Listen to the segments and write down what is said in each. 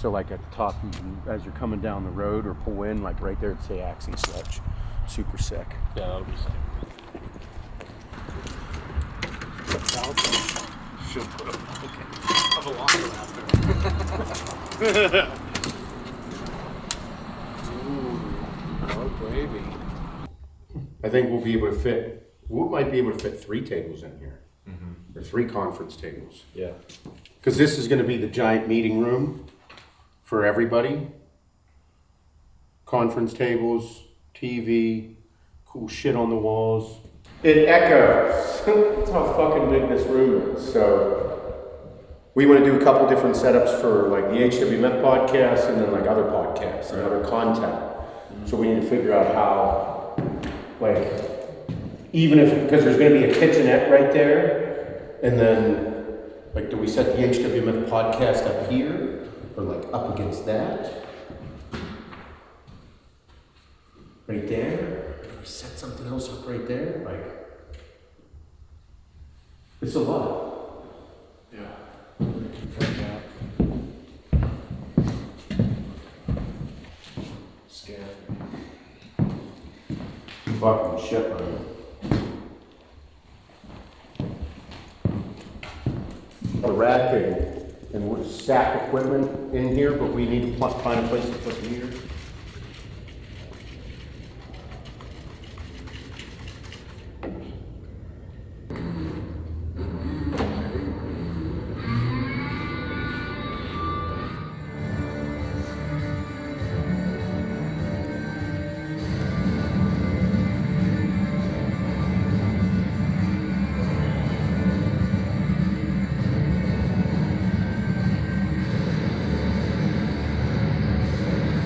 So like at the top, as you're coming down the road or pull in, like right there, it'd say Axing Sledge. Super sick. Yeah, that'll be sick. Should put a velociraptor after. Ooh, oh baby. I think we might be able to fit 3 tables in here. Mm-hmm. Or 3 conference tables. Yeah. Because this is going to be the giant meeting room for everybody. Conference tables, TV, cool shit on the walls. It echoes. That's how fucking big this room is. So we want to do a couple different setups for like the HWMF podcast and then like other podcasts and other content. Mm-hmm. So we need to figure out how, like, even if, because there's going to be a kitchenette right there, and then, like, do we set the HWMF podcast up here or like up against that? Right there? Or set something else up right there? Like, it's a lot. Yeah. Scared. Fucking shit, man. The racking and we'll stack equipment in here, but we need to find a place to put the meter.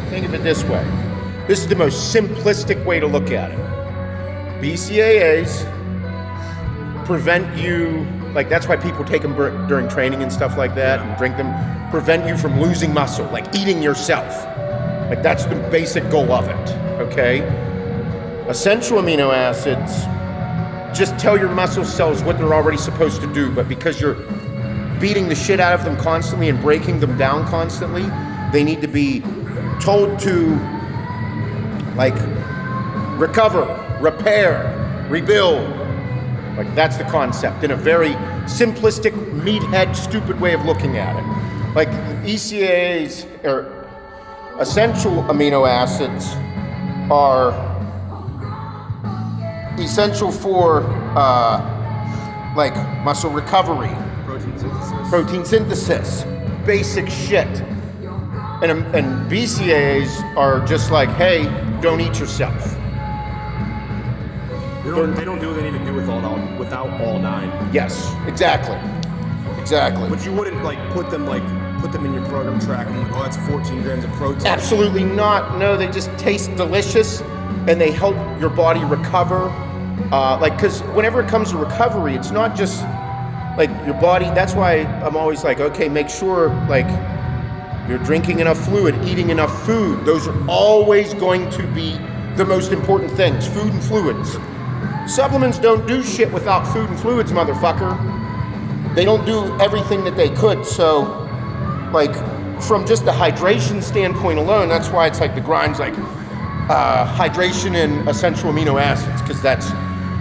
Think of it this way. This is the most simplistic way to look at it. BCAAs prevent you, like that's why people take them during training and stuff like that and drink them, prevent you from losing muscle, like eating yourself. Like that's the basic goal of it, okay? Essential amino acids just tell your muscle cells what they're already supposed to do, but because you're beating the shit out of them constantly and breaking them down constantly, they need to be told to like recover, repair, rebuild. Like that's the concept in a very simplistic, meathead, stupid way of looking at it. Like ECAAs or essential amino acids are essential for like muscle recovery, protein synthesis, basic shit. And BCAAs are just like, hey, don't eat yourself. They don't do what they need to do without all 9. Yes, exactly. But you wouldn't like put them in your program track and like, oh, that's 14 grams of protein. Absolutely not. No, they just taste delicious and they help your body recover. Because whenever it comes to recovery, it's not just like your body. That's why I'm always like, okay, make sure like you're drinking enough fluid, eating enough food. Those are always going to be the most important things, food and fluids. Supplements don't do shit without food and fluids, motherfucker. They don't do everything that they could. So, like, from just the hydration standpoint alone, that's why it's like the grind's like hydration and essential amino acids, because that's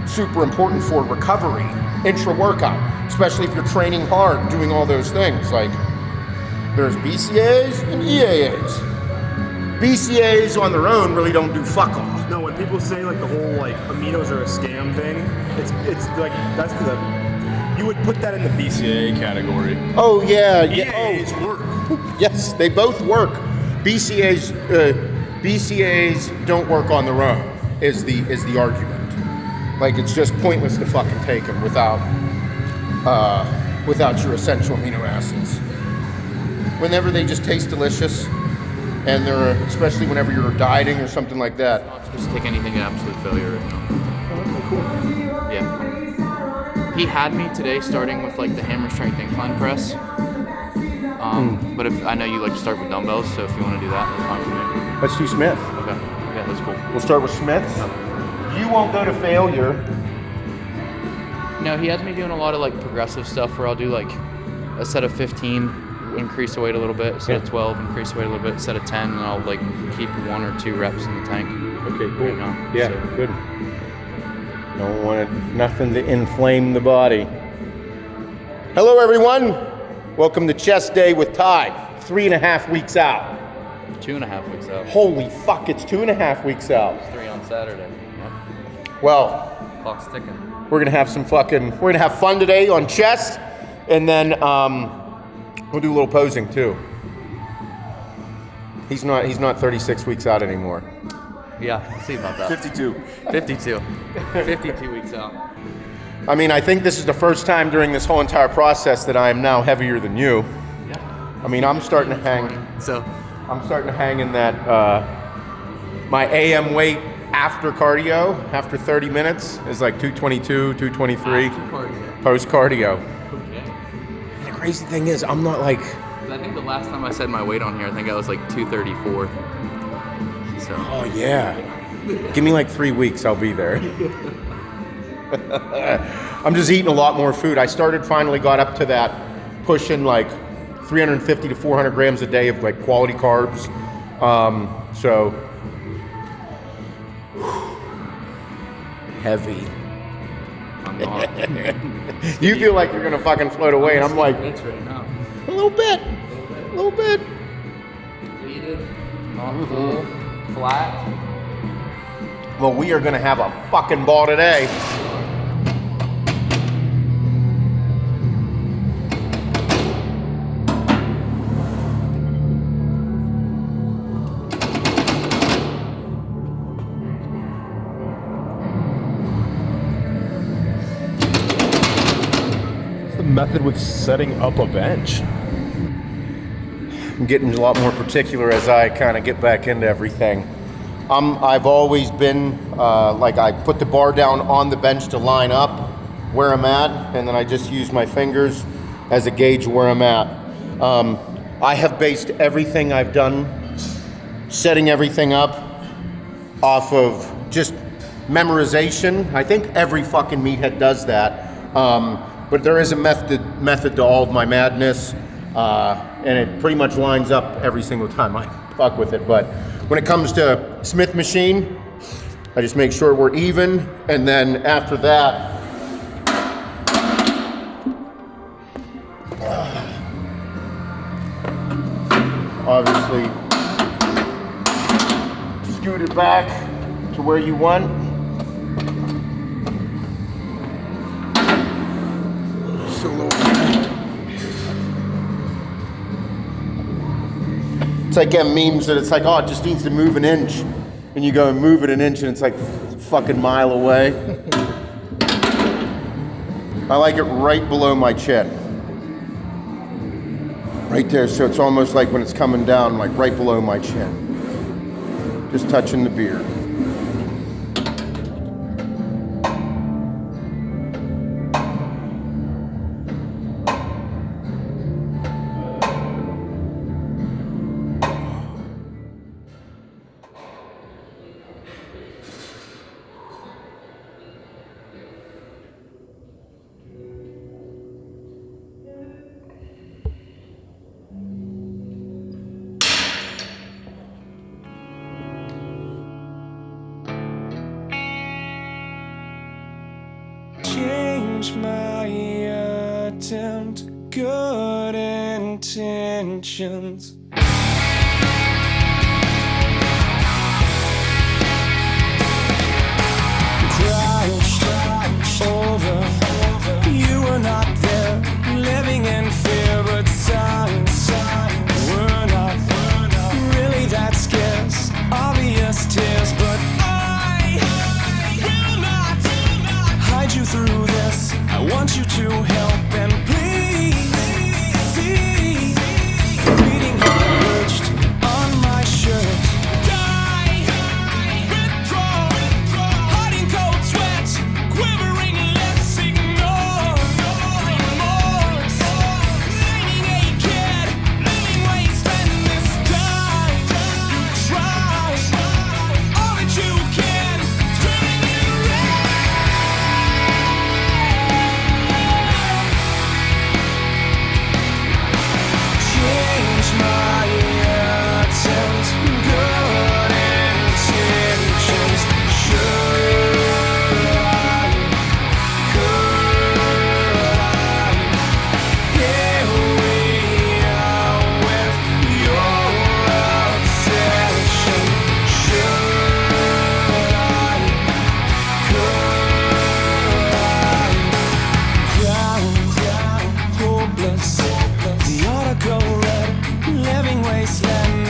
super important for recovery, intra-workout, especially if you're training hard, doing all those things. Like, there's BCAAs and EAAs. BCAAs on their own really don't do fuck all. No, when people say like the whole like aminos are a scam thing, it's like that's you would put that in the BCAA category. Oh yeah, EAAs work. Yes, they both work. BCAAs don't work on their own. Is the argument? Like it's just pointless to fucking take them without your essential amino acids. Whenever they just taste delicious, and they're, especially whenever you're dieting or something like that. I'm not supposed to take anything in absolute failure right now. Oh, okay, cool. Yeah. He had me today starting with like the hammer strength incline press. But if I know you like to start with dumbbells, so if you want to do that, that's fine with me. Let's do Smith. Okay. Yeah, that's cool. We'll start with Smiths. You won't go to failure. No, he has me doing a lot of like progressive stuff where I'll do like a set of 15 increase the weight a little bit. Instead of 12, increase the weight a little bit. Instead of 10, and I'll like keep 1 or 2 reps in the tank. Okay, cool. Right now. Yeah, So, good. Don't want nothing to inflame the body. Hello, everyone. Welcome to Chest Day with Ty. 3.5 weeks out. 2.5 weeks out. Holy fuck, it's 2.5 weeks out. 3 on Saturday. Yep. Well, Clock's ticking. we're gonna have we're gonna have fun today on chest, and then we'll do a little posing too. He's not 36 weeks out anymore. Yeah, we'll see about that. 52. 52 weeks out. I mean, I think this is the first time during this whole entire process that I am now heavier than you. Yeah. I mean, I'm starting to hang in that my AM weight after cardio, after 30 minutes, is like 222, 223. Post cardio. Okay. And the crazy thing is, I'm not like. I think the last time I said my weight on here, I think I was like 234. So. Oh yeah. Give me like 3 weeks, I'll be there. I'm just eating a lot more food. I finally got up to that, pushing like 350 to 400 grams a day of like quality carbs. So heavy. I'm not. You feel like you're gonna fucking float away, and I'm like, It's right now. a little bit. Depleted, not full, flat. Well, we are gonna have a fucking ball today. What's the method with setting up a bench? I'm getting a lot more particular as I kind of get back into everything. I've always been like I put the bar down on the bench to line up where I'm at, and then I just use my fingers as a gauge where I'm at. I have based everything I've done, setting everything up, off of just memorization. I think every fucking meathead does that, but there is a method to all of my madness. And it pretty much lines up every single time I fuck with it. But when it comes to Smith machine, I just make sure we're even, and then after that, obviously scoot it back to where you want. Just a little bit. It's like memes that it's like, oh, it just needs to move an inch. And you go and move it an inch and it's like a fucking mile away. I like it right below my chin. Right there, so it's almost like when it's coming down, like right below my chin. Just touching the beard. Change my attempt, good intentions. Crouched over, you were not there, living in fear, but signs were not really that scarce. Obvious tears, but I will not hide you through this. I want you to help and please see, reading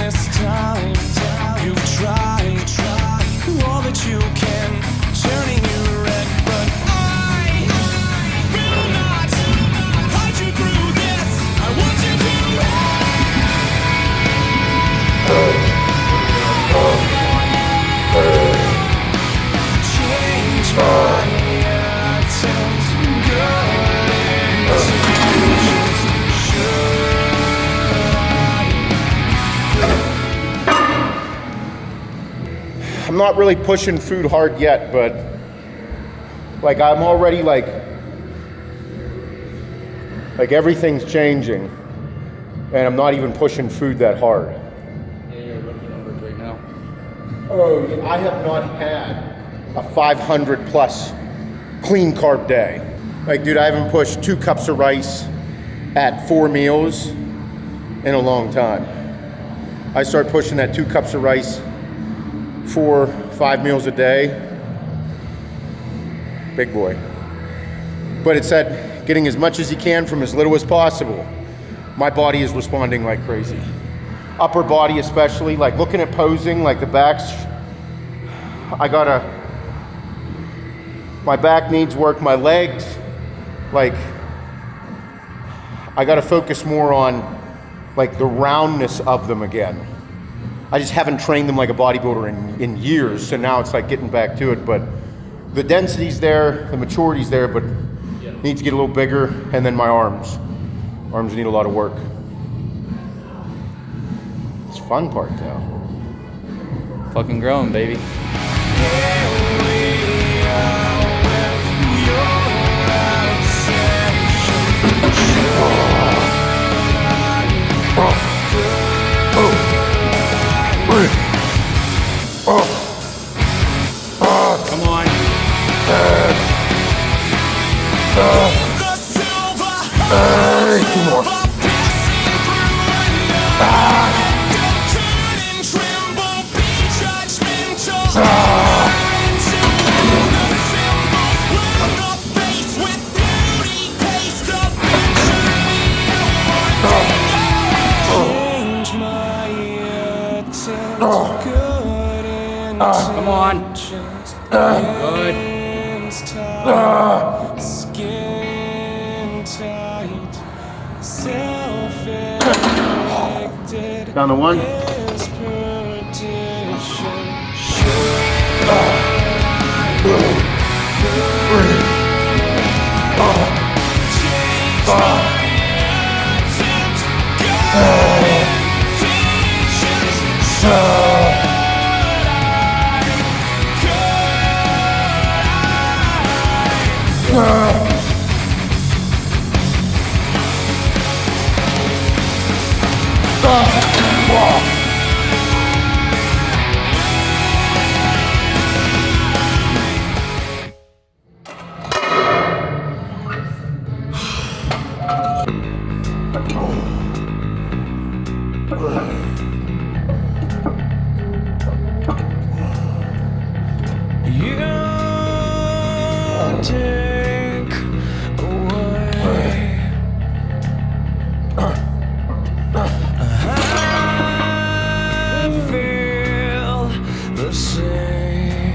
this time. You've tried all that you can, turning you red, but I will not hide you through this. I want you to change my attempts, good intentions. I'm not really pushing food hard yet, but like I'm already like everything's changing, and I'm not even pushing food that hard. Yeah, you're rookie numbers right now. Oh, I have not had a 500 plus clean carb day. Like, dude, I haven't pushed 2 cups of rice at 4 meals in a long time. I started pushing that 2 cups of rice 4-5 meals a day. Big boy. But it's that getting as much as you can from as little as possible. My body is responding like crazy. Upper body especially, like looking at posing, like the backs, my back needs work, my legs, like I gotta focus more on like the roundness of them again. I just haven't trained them like a bodybuilder in years, so now it's like getting back to it, but the density's there, the maturity's there, but needs to get a little bigger, and then my arms. Arms need a lot of work. It's the fun part though. Fucking growing, baby. Come on. Two more. Come on. Good. Skin tight, self-inflicted. Down to 1.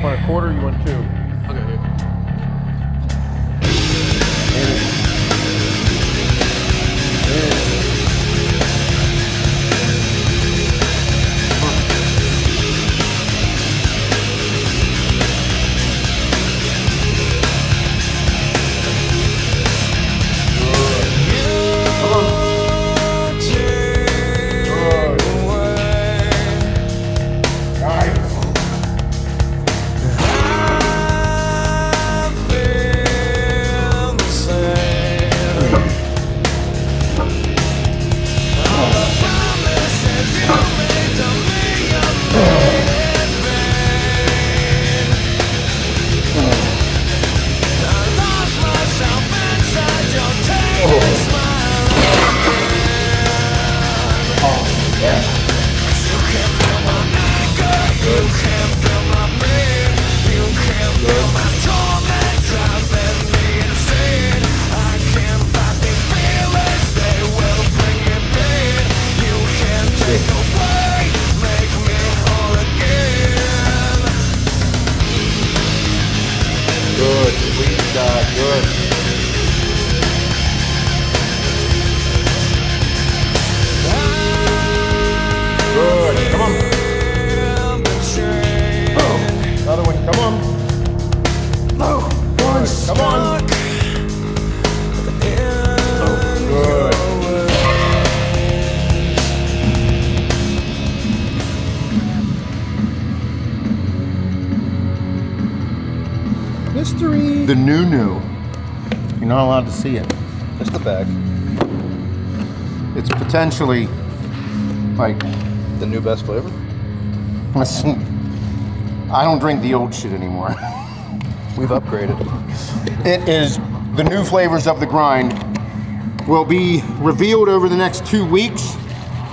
Want a quarter? You want 2? Okay, dude. Nice. Mystery. The new. You're not allowed to see it. Just the bag. It's potentially like The new best flavor? listen, I don't drink the old shit anymore. We've upgraded. It is the new flavors of the grind will be revealed over the next 2 weeks,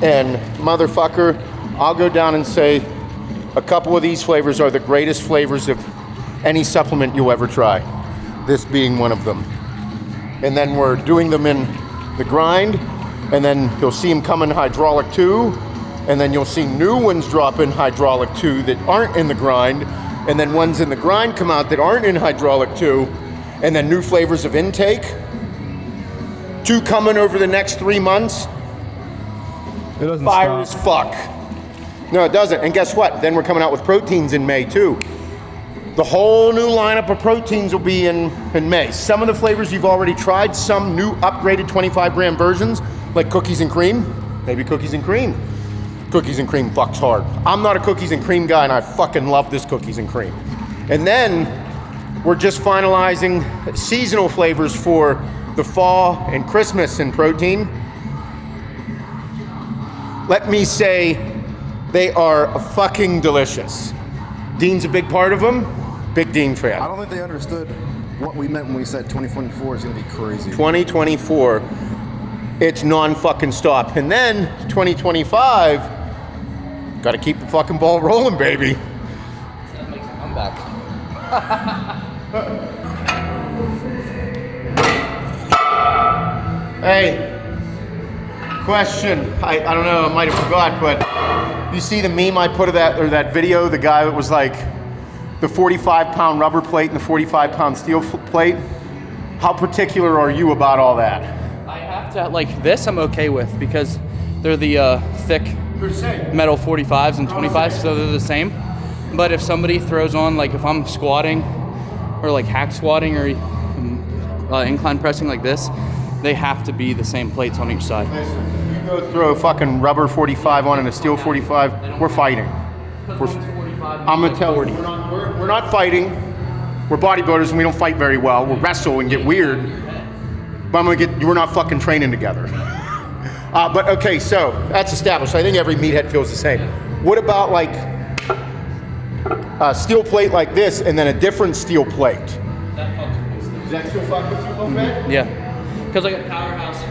and motherfucker, I'll go down and say a couple of these flavors are the greatest flavors of any supplement you'll ever try. This being one of them. And then we're doing them in the grind, and then you'll see them come in hydraulic 2, and then you'll see new ones drop in hydraulic 2 that aren't in the grind, and then ones in the grind come out that aren't in hydraulic 2, and then new flavors of intake. 2 coming over the next 3 months. It doesn't Fire stop. as fuck. No, it doesn't. And guess what? Then we're coming out with proteins in May too. The whole new lineup of proteins will be in May. Some of the flavors you've already tried, some new upgraded 25 gram versions, like cookies and cream, maybe cookies and cream. Cookies and cream fucks hard. I'm not a cookies and cream guy, and I fucking love this cookies and cream. And then we're just finalizing seasonal flavors for the fall and Christmas in protein. Let me say they are fucking delicious. Dean's a big part of them. Big Dean fan. I don't think they understood what we meant when we said 2024 is going to be crazy. 2024, it's non-fucking stop. And then 2025, got to keep the fucking ball rolling, baby. That makes a comeback. Hey, question. I don't know, I might have forgot, but you see the meme I put of that video, the guy that was like the 45-pound rubber plate and the 45-pound steel plate? How particular are you about all that? I have to, like this I'm okay with because they're the thick metal 45s and 25s, so they're the same. But if somebody throws on, like if I'm squatting or like hack squatting or incline pressing like this, they have to be the same plates on each side. Listen, you go throw a fucking rubber 45 on and a steel 45, we're fighting. I'm gonna tell you, we're not fighting. We're bodybuilders and we don't fight very well. We'll wrestle and get weird. But we're not fucking training together. But okay, so that's established. I think every meathead feels the same. What about like a steel plate like this and then a different steel plate? Does that still fuck with you a little bit? Yeah, because like a powerhouse,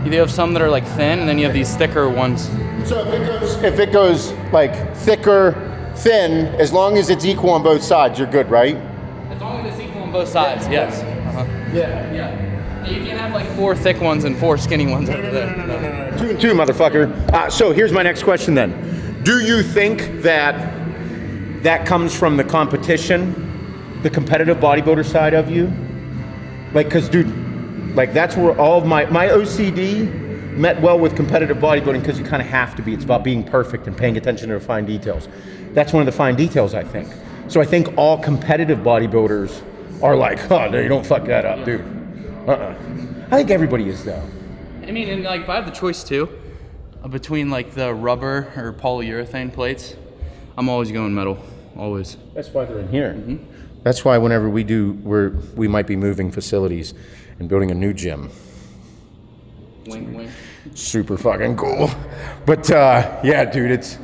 you have some that are like thin and then you have these thicker ones. So if it goes like thicker, thin, as long as it's equal on both sides, you're good, right? As long as it's equal on both sides, yes. Yeah. You can't have like 4 thick ones and 4 skinny ones over there. No. 2 and 2, motherfucker. So here's my next question then. Do you think that comes from the competition, the competitive bodybuilder side of you? Like, cause dude, like that's where all of my OCD met well with competitive bodybuilding because you kind of have to be. It's about being perfect and paying attention to the fine details. That's one of the fine details, I think. So I think all competitive bodybuilders are like, oh, no, you don't fuck that up, dude. I think everybody is, though. I mean, and like if I have the choice too, between like the rubber or polyurethane plates, I'm always going metal, always. That's why they're in here. Mm-hmm. That's why whenever we might be moving facilities and building a new gym. Wink, wink. Super fucking cool. But yeah, dude, it's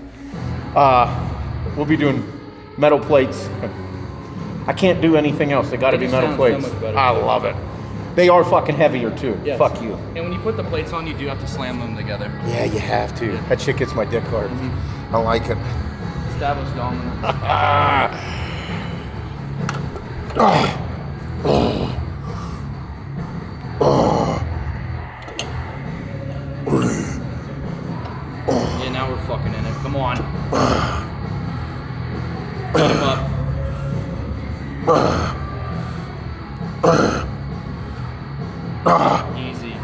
we'll be doing metal plates. I can't do anything else. They got to be metal plates. So much better. I love it. They are fucking heavier too. Yes. Fuck you. And when you put the plates on, you do have to slam them together. Yeah, you have to. That shit gets my dick hard. Mm-hmm. I like it. Established dominance. Yeah, now we're fucking in it. Come on. Put him up. Easy.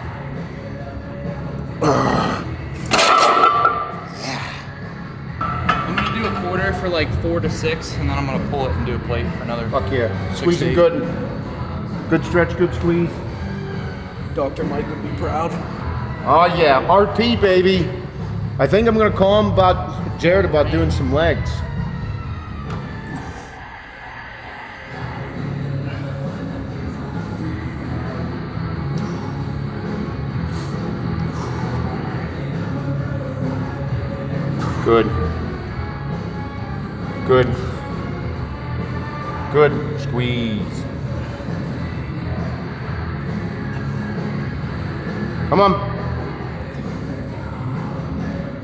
I'm gonna do a quarter for like 4 to 6, and then I'm gonna pull it and do a plate for another. Fuck yeah. 6 Squeeze to it 8. good. Good stretch, good squeeze. Dr. Mike would be proud. Oh yeah, RP baby. I think I'm gonna call him Jared about doing some legs. Good. Good. Good. Squeeze. Come on.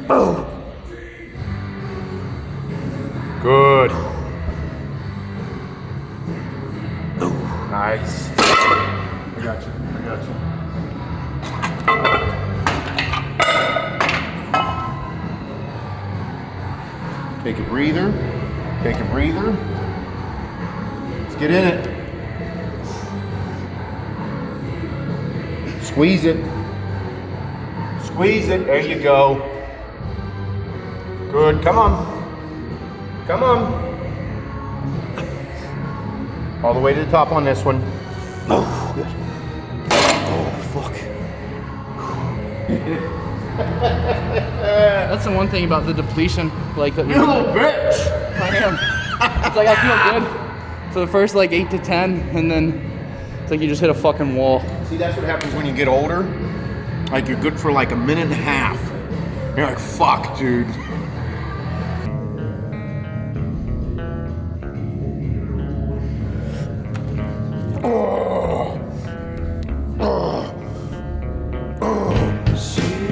Oh. Good. Oh. Nice. I got you. I got you. Take a breather. Take a breather. Let's get in it. Squeeze it. Squeeze it. There you go. Good. Come on. Come on. All the way to the top on this one. Oh, good. Oh, fuck. That's the one thing about the depletion. Like, You little bitch. I am. It's like I feel good. So the first like 8 to 10, and then it's like you just hit a fucking wall. See, that's what happens when you get older. Like, you're good for like a minute and a half. You're like, fuck, dude. Oh. Oh. Oh.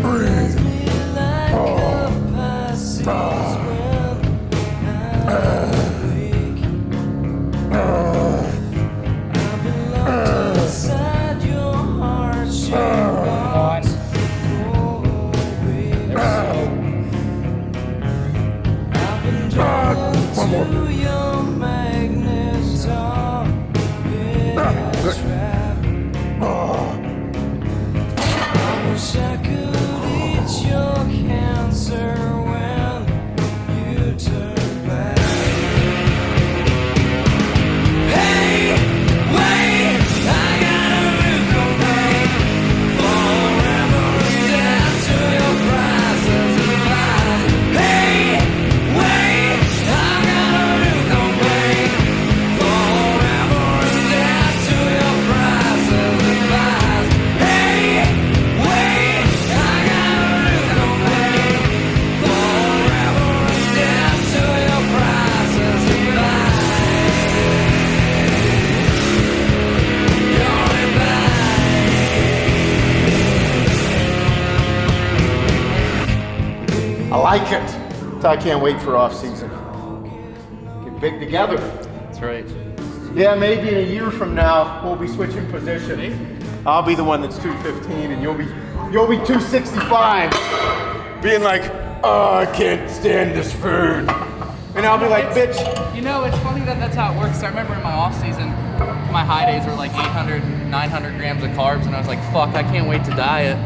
Breathe. I like it. I can't wait for off season. Get big together. That's right. Yeah, maybe in a year from now we'll be switching position. I'll be the one that's 215, and you'll be 265. Being like, oh, I can't stand this food, and I'll be like, bitch. You know, it's funny that that's how it works. I remember in my off season, my high days were like 800, 900 grams of carbs, and I was like, fuck, I can't wait to diet.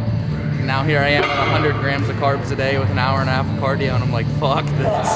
Now here I am at 100 grams of carbs a day with an hour and a half of cardio, and I'm like, fuck this.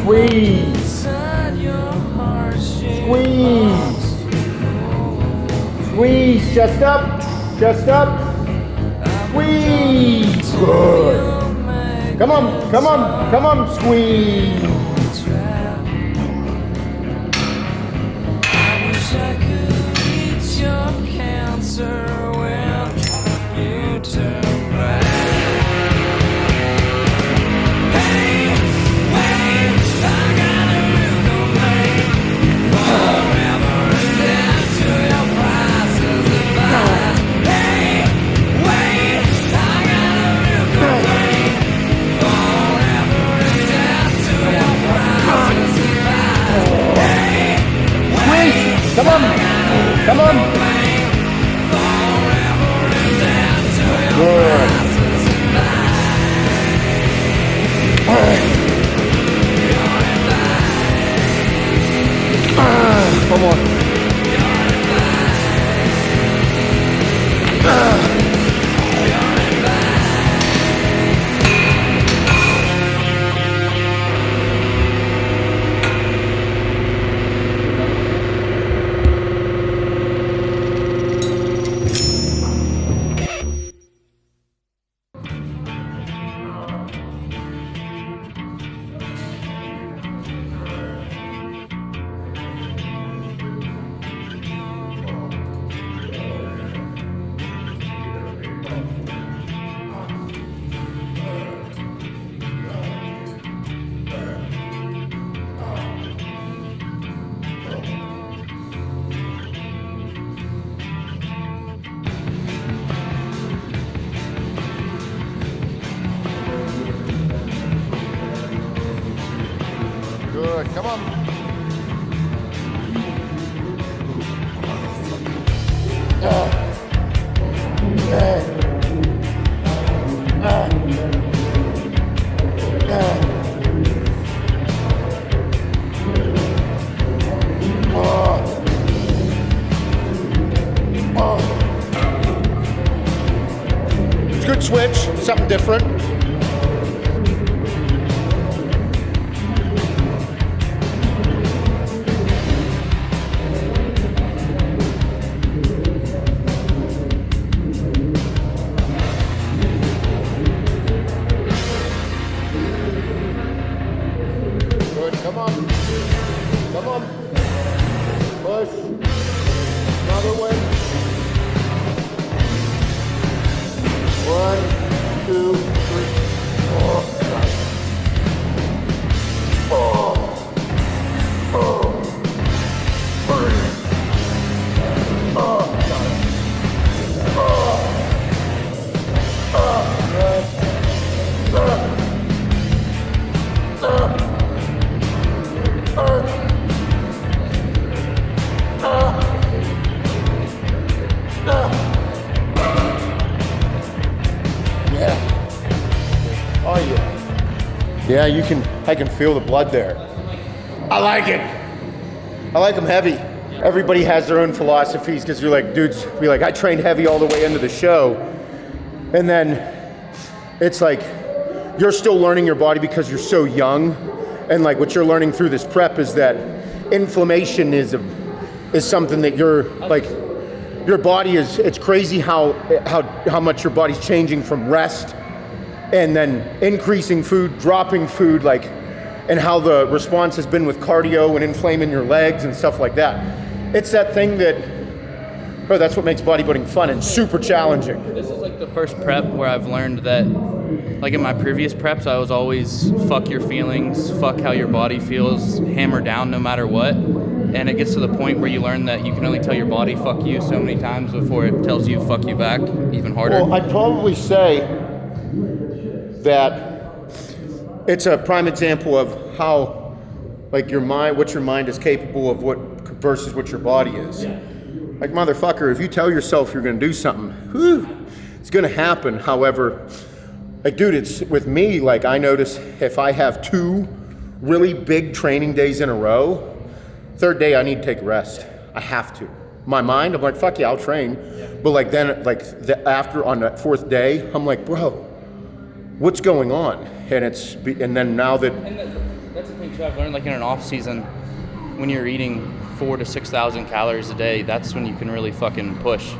Squeeze. Squeeze. Squeeze. Chest up. Chest up. Squeeze. Good. Come on. Come on. Come on. Squeeze. I got Come on. Come on. Good. One more. Good, come on. It's a good switch, something different. Come on. Come on. Push. Another way. 1, 2, 3. Oh, God. Oh. Oh. Oh, God. Oh. Oh yeah. Yeah, I can feel the blood there. I like it. I like them heavy. Everybody has their own philosophies because you're like, dudes, be like, I trained heavy all the way into the show. And then it's like, you're still learning your body because you're so young. And like what you're learning through this prep is that inflammation is something that you're like, your body is, it's crazy how much your body's changing from rest and then increasing food, dropping food, like, and how the response has been with cardio and inflaming your legs and stuff like that. It's that thing that, bro, that's what makes bodybuilding fun and super challenging. This is like the first prep where I've learned that, like in my previous preps, I was always fuck your feelings, fuck how your body feels, hammer down no matter what. And it gets to the point where you learn that you can only tell your body fuck you so many times before it tells you fuck you back even harder. Well, I'd probably say that it's a prime example of how, like, what your mind is capable of versus what your body is. Like, motherfucker, if you tell yourself you're gonna do something, it's gonna happen. However, like, dude, it's with me, like, I notice if I have 2 really big training days in a row, third day I need to take a rest. I have to. My mind, I'm like, fuck yeah, I'll train. But like then, like after on that 4th day, I'm like, bro, what's going on? And then now that. And that's the thing too, I've learned, like in an off season, when you're eating 4,000 to 6,000 calories a day, that's when you can really fucking push.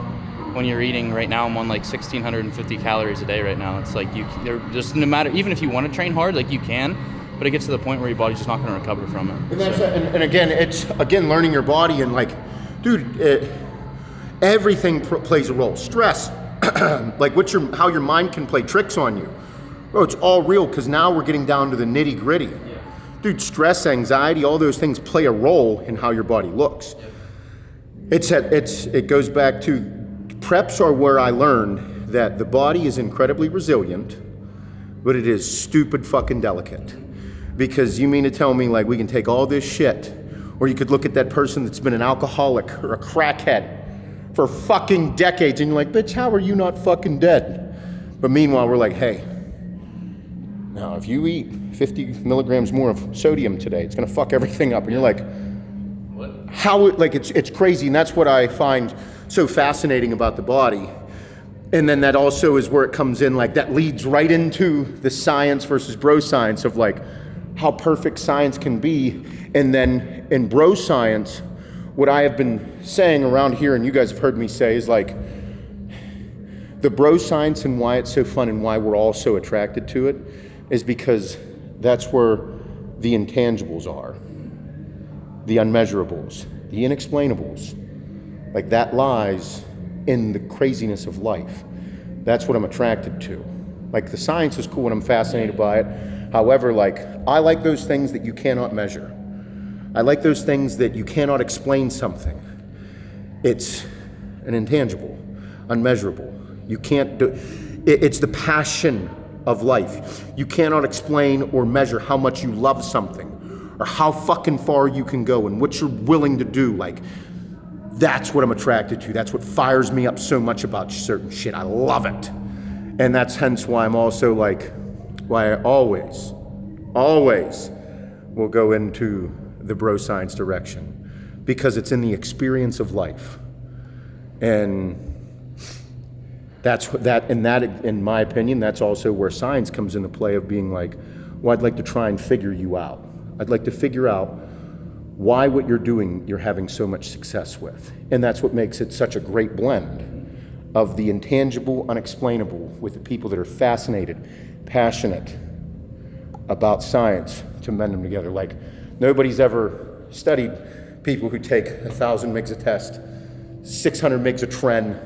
When you're eating, right now I'm on like 1,650 calories a day right now. It's like they're just, no matter, even if you want to train hard, like you can, but it gets to the point where your body's just not going to recover from it. And again, it's learning your body and like, dude, everything plays a role. Stress, like how your mind can play tricks on you. Bro, it's all real because now we're getting down to the nitty gritty. Yeah. Dude, stress, anxiety, all those things play a role in how your body looks. Yeah. It goes back to preps are where I learned that the body is incredibly resilient, but it is stupid fucking delicate. Because you mean to tell me like we can take all this shit, Or you could look at that person that's been an alcoholic or a crackhead for fucking decades, and you're like, bitch, how are you not fucking dead? But meanwhile, we're like, hey, now if you eat 50 milligrams more of sodium today, it's gonna fuck everything up. And you're like, what? How, like, it's crazy. And that's what I find so fascinating about the body. And then that also is where it comes in, like that leads right into the science versus bro science of like how perfect science can be. And then in bro science, what I have been saying around here, and you guys have heard me say, is like the bro science and why it's so fun and why we're all so attracted to it is because that's where the intangibles are, the unmeasurables, the inexplainables. Like that lies in the craziness of life. That's what I'm attracted to. Like the science is cool and I'm fascinated by it. However, like I like those things that you cannot measure. I like those things that you cannot explain something. It's an intangible, unmeasurable. You can't do, it's the passion of life. You cannot explain or measure how much you love something or how fucking far you can go and what you're willing to do. Like, that's what I'm attracted to. That's what fires me up so much about certain shit. I love it. And that's hence why I'm also like, why I always will go into the bro science direction, because it's in the experience of life. And that's that, in my opinion, that's also where science comes into play of being like, well, I'd like to try and figure you out. I'd like to figure out why what you're doing you're having so much success with. And that's what makes it such a great blend of the intangible, unexplainable with the people that are fascinated, passionate about science to mend them together. Like nobody's ever studied people who take 1,000 mgs a test, 600 mgs a tren,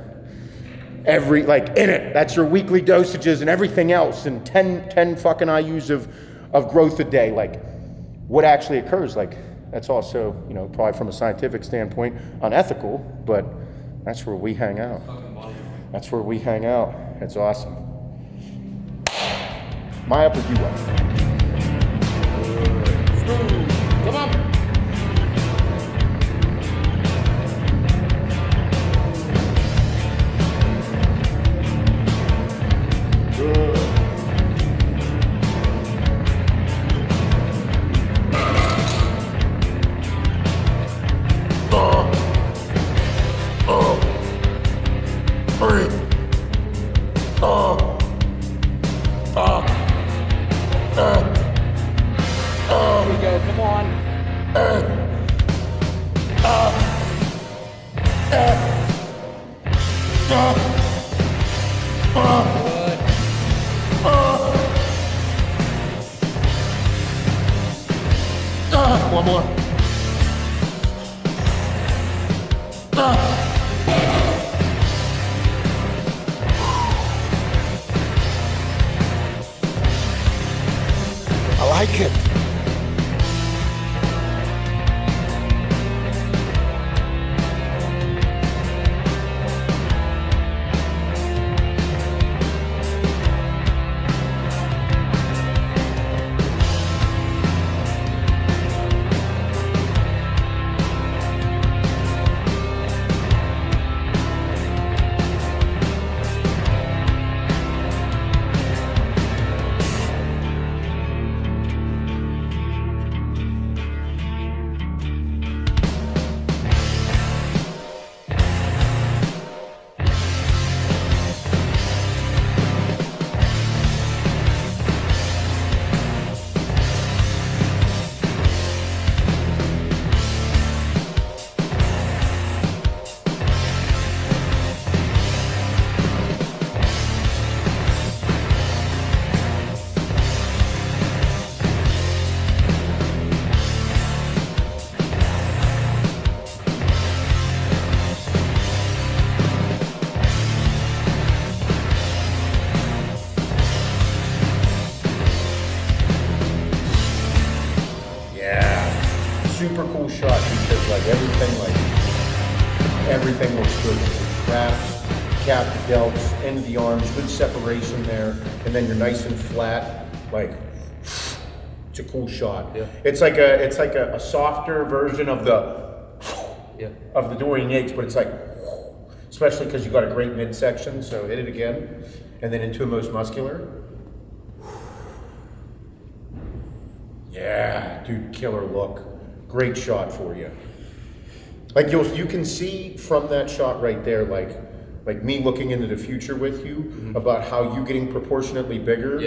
every, like in it, that's your weekly dosages and everything else, and 10 fucking IUs of growth a day. Like what actually occurs, like that's also, you know, probably from a scientific standpoint, unethical, but that's where we hang out. That's where we hang out. It's awesome. My up or you up? Come on. One more. I like it. Super cool shot because everything looks good. The traps, cap, the delts, end of the arms, good separation there, and then you're nice and flat, like It's a cool shot. Yeah. It's like a softer version of the Dorian Yates, but it's like, especially because you got a great midsection. So hit it again, and then into a most muscular. Yeah, dude, killer look. Great shot for you. Like you can see from that shot right there, like me looking into the future with you about how you getting proportionately bigger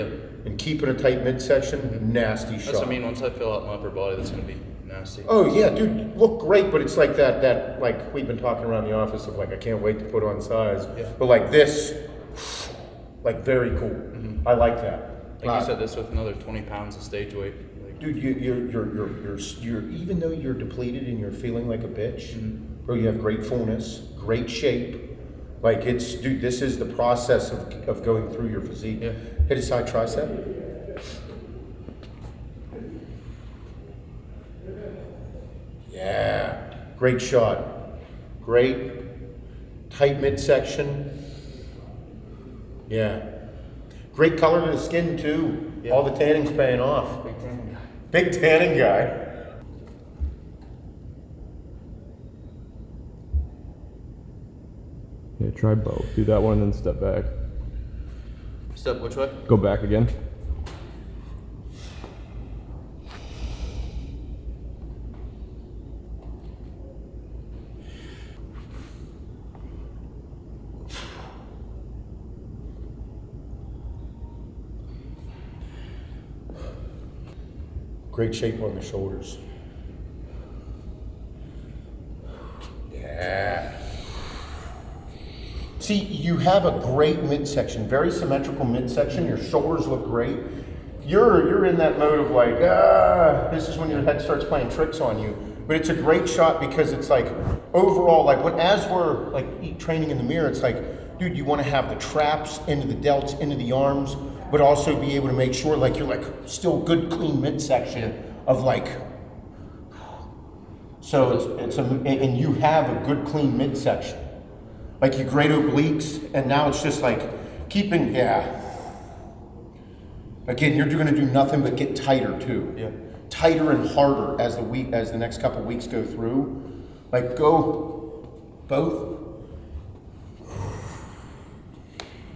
and keeping a tight midsection. Nasty shot. That's what I mean. Once I fill out my upper body, that's gonna be nasty. Oh yeah, dude, look great, but it's like that like we've been talking around the office of like I can't wait to put on size. Yeah. But like this, like very cool. I like that. Like you said, this with another 20 pounds of stage weight. Dude, you're even though you're depleted and you're feeling like a bitch, bro, you have great fullness, great shape. Like dude, this is the process of going through your physique. Yeah. Hit a side tricep. Yeah, great shot. Great tight midsection. Yeah. Great color to the skin too. Yeah. All the tanning's paying off. Big tanning guy. Yeah, try both. Do that one and then step back. Step which way? Go back again. Great shape on the shoulders. Yeah. See, you have a great midsection, very symmetrical midsection. Your shoulders look great. You're in that mode of like, this is when your head starts playing tricks on you. But it's a great shot because it's like overall, like as we're like training in the mirror, it's like, dude, you want to have the traps into the delts, into the arms, but also be able to make sure like you're like still good clean midsection of like, so and you have a good clean midsection. Like your great obliques, and now it's just like keeping, Again, you're gonna do nothing but get tighter too. Yeah. Tighter and harder as the next couple weeks go through. Like go both.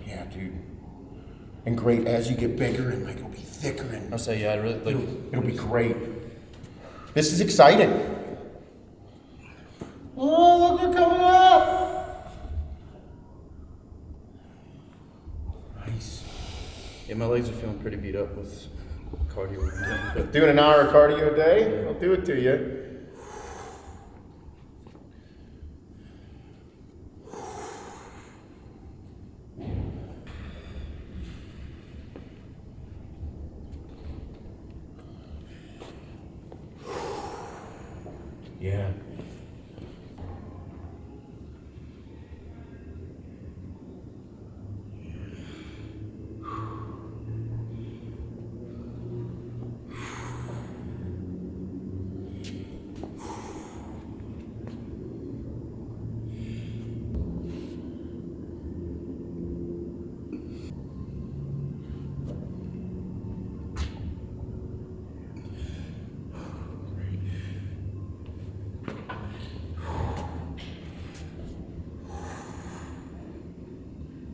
Yeah, dude. And great as you get bigger and like it'll be thicker and I'll say I really like it'll be great. This is exciting. Oh, look, they're coming up. Nice. Yeah, my legs are feeling pretty beat up with cardio. Doing an hour of cardio a day? I'll do it to you. Yeah.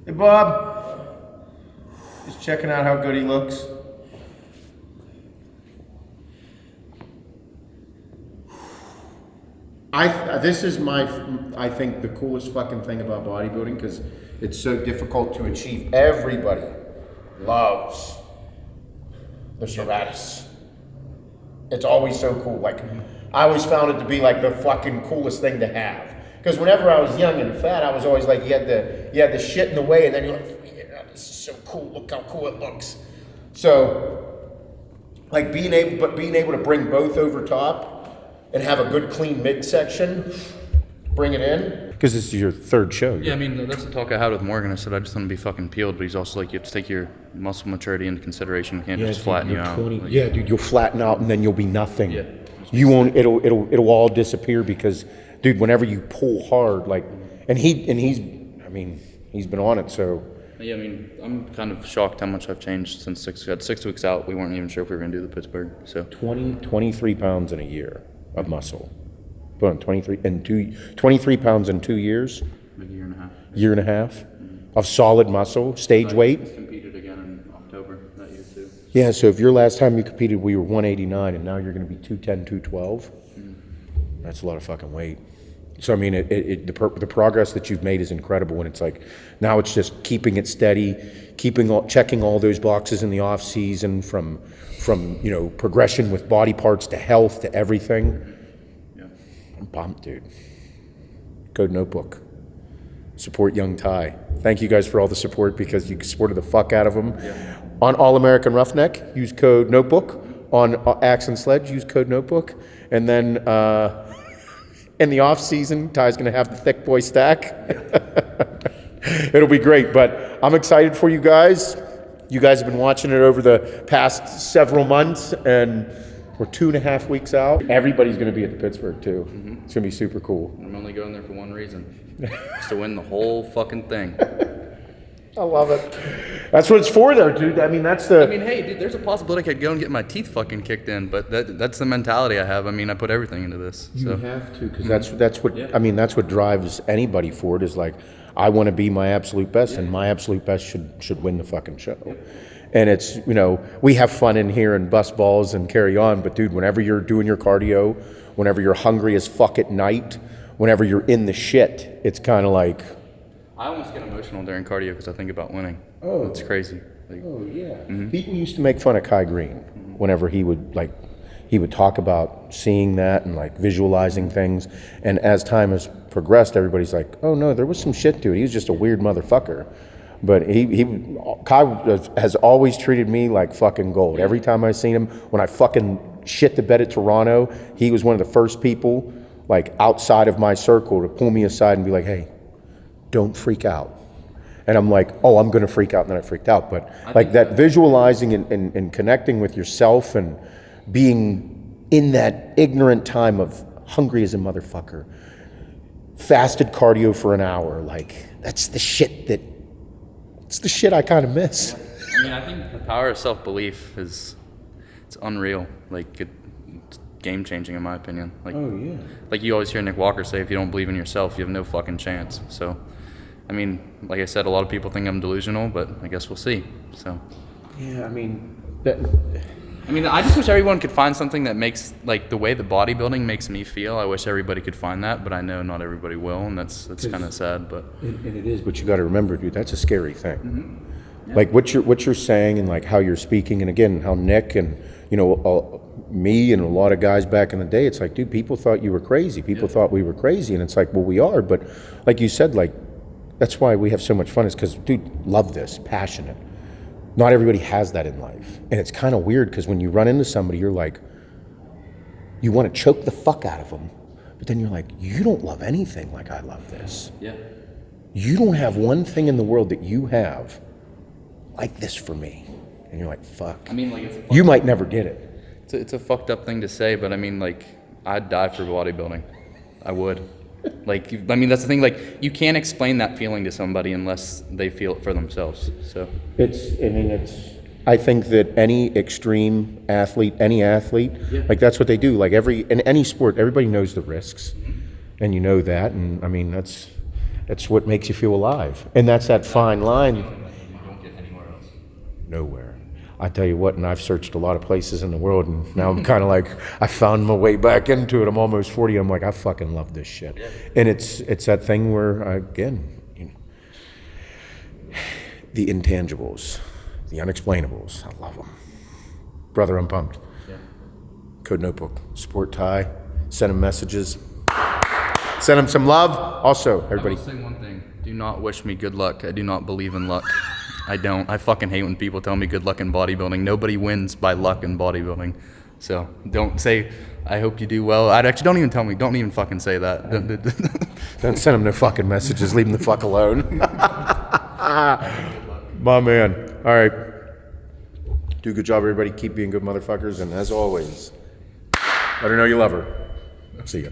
Hey Bob, just checking out how good he looks. This is I think the coolest fucking thing about bodybuilding because it's so difficult to achieve. Everybody loves the serratus. It's always so cool. Like I always found it to be like the fucking coolest thing to have. Because whenever I was young and fat, I was always like, you had the shit in the way, and then you're like, yeah, this is so cool. Look how cool it looks. So, like being able to bring both over top and have a good clean midsection, bring it in. Because this is your third show. Yeah, I mean that's the talk I had with Morgan. I said I just want to be fucking peeled, but he's also like you have to take your muscle maturity into consideration. You can't just flatten you out. Yeah, dude, you'll flatten out and then you'll be nothing. Yeah. You won't. It'll all disappear because. Dude, whenever you pull hard, like, and he's been on it, so Yeah, I mean, I'm kind of shocked how much I've changed since 6 weeks out. We weren't even sure if we were going to do the Pittsburgh. So 23 pounds in a year of muscle. Put on 23 pounds in 2 years. Like a year and a half. Year and a half of solid muscle, stage weight. Competed again in October that year too. Yeah, so if your last time you competed, we were 189, and now you're going to be 210, 212. That's a lot of fucking weight. So I mean, the progress that you've made is incredible. And it's like now it's just keeping it steady, checking all those boxes in the off season, from progression with body parts to health to everything. Yeah, I'm pumped, dude. Code Notebook. Support young Ty. Thank you guys for all the support, because you supported the fuck out of him. Yeah. On All American Roughneck, use code Notebook. On Axe and Sledge, use code Notebook. And then in the off season, Ty's going to have the thick boy stack. It'll be great, but I'm excited for you guys. You guys have been watching it over the past several months, and we're 2.5 weeks out. Everybody's going to be at the Pittsburgh too. Mm-hmm. It's going to be super cool. I'm only going there for one reason. It's to win the whole fucking thing. I love it. That's what it's for, though, dude. I mean, hey, dude, there's a possibility I could go and get my teeth fucking kicked in, but that's the mentality I have. I mean, I put everything into this. You have to, because that's what I mean. That's what drives anybody forward. Is like, I want to be my absolute best, and my absolute best should win the fucking show. Yeah. And it's, we have fun in here and bust balls and carry on, but dude, whenever you're doing your cardio, whenever you're hungry as fuck at night, whenever you're in the shit, it's kind of like. I almost get emotional during cardio because I think about winning. Oh, it's crazy. Yeah. Mm-hmm. People used to make fun of Kai Green whenever he would talk about seeing that and like visualizing things. And as time has progressed, everybody's like, oh no, there was some shit to it. He was just a weird motherfucker. But Kai has always treated me like fucking gold. Every time I've seen him, when I fucking shit the bed at Toronto, he was one of the first people, like outside of my circle, to pull me aside and be like, hey, don't freak out. And I'm like, oh, I'm going to freak out. And then I freaked out. But like that visualizing and connecting with yourself and being in that ignorant time of hungry as a motherfucker, fasted cardio for an hour, like it's the shit I kind of miss. I mean, I think the power of self-belief it's unreal. Like it's game-changing in my opinion. Like, oh yeah. Like you always hear Nick Walker say, if you don't believe in yourself, you have no fucking chance. So, I mean, like I said, a lot of people think I'm delusional, but I guess we'll see. So. Yeah, I mean, I just wish everyone could find something that makes, like, the way the bodybuilding makes me feel. I wish everybody could find that, but I know not everybody will, and that's kind of sad. But and it is, but you got to remember, dude, that's a scary thing. Mm-hmm. Yeah. Like what you're saying, and like how you're speaking, and again, how Nick and me and a lot of guys back in the day, it's like, dude, people thought you were crazy. People thought we were crazy, and it's like, well, we are, but like you said, like. That's why we have so much fun, is because, dude, love this, passionate. Not everybody has that in life. And it's kind of weird, because when you run into somebody, you're like, you want to choke the fuck out of them. But then you're like, you don't love anything like I love this. Yeah. You don't have one thing in the world that you have like this for me. And you're like, fuck. I mean, like, you might never get it. It's a fucked up thing to say, but I mean, like, I'd die for bodybuilding. I would. Like, I mean, that's the thing. Like, you can't explain that feeling to somebody unless they feel it for themselves. So I think that any extreme athlete, like that's what they do. Like in any sport, everybody knows the risks, and you know that. And I mean, that's what makes you feel alive. And that's that fine line. You don't get anywhere else. Nowhere. I tell you what, and I've searched a lot of places in the world, and now I'm kind of like, I found my way back into it. I'm almost 40. I'm like, I fucking love this shit. Yeah. And it's that thing where, again, the intangibles, the unexplainables, I love them. Brother, I'm pumped. Yeah. Code Notebook, support Ty, send him messages, send him some love. Also, everybody. I will say one thing, do not wish me good luck. I do not believe in luck. I don't. I fucking hate when people tell me good luck in bodybuilding. Nobody wins by luck in bodybuilding. So don't say, I hope you do well. Don't even fucking say that. Don't send them no fucking messages. Leave them the fuck alone. My man. All right. Do a good job, everybody. Keep being good motherfuckers. And as always, let her know you love her. See ya.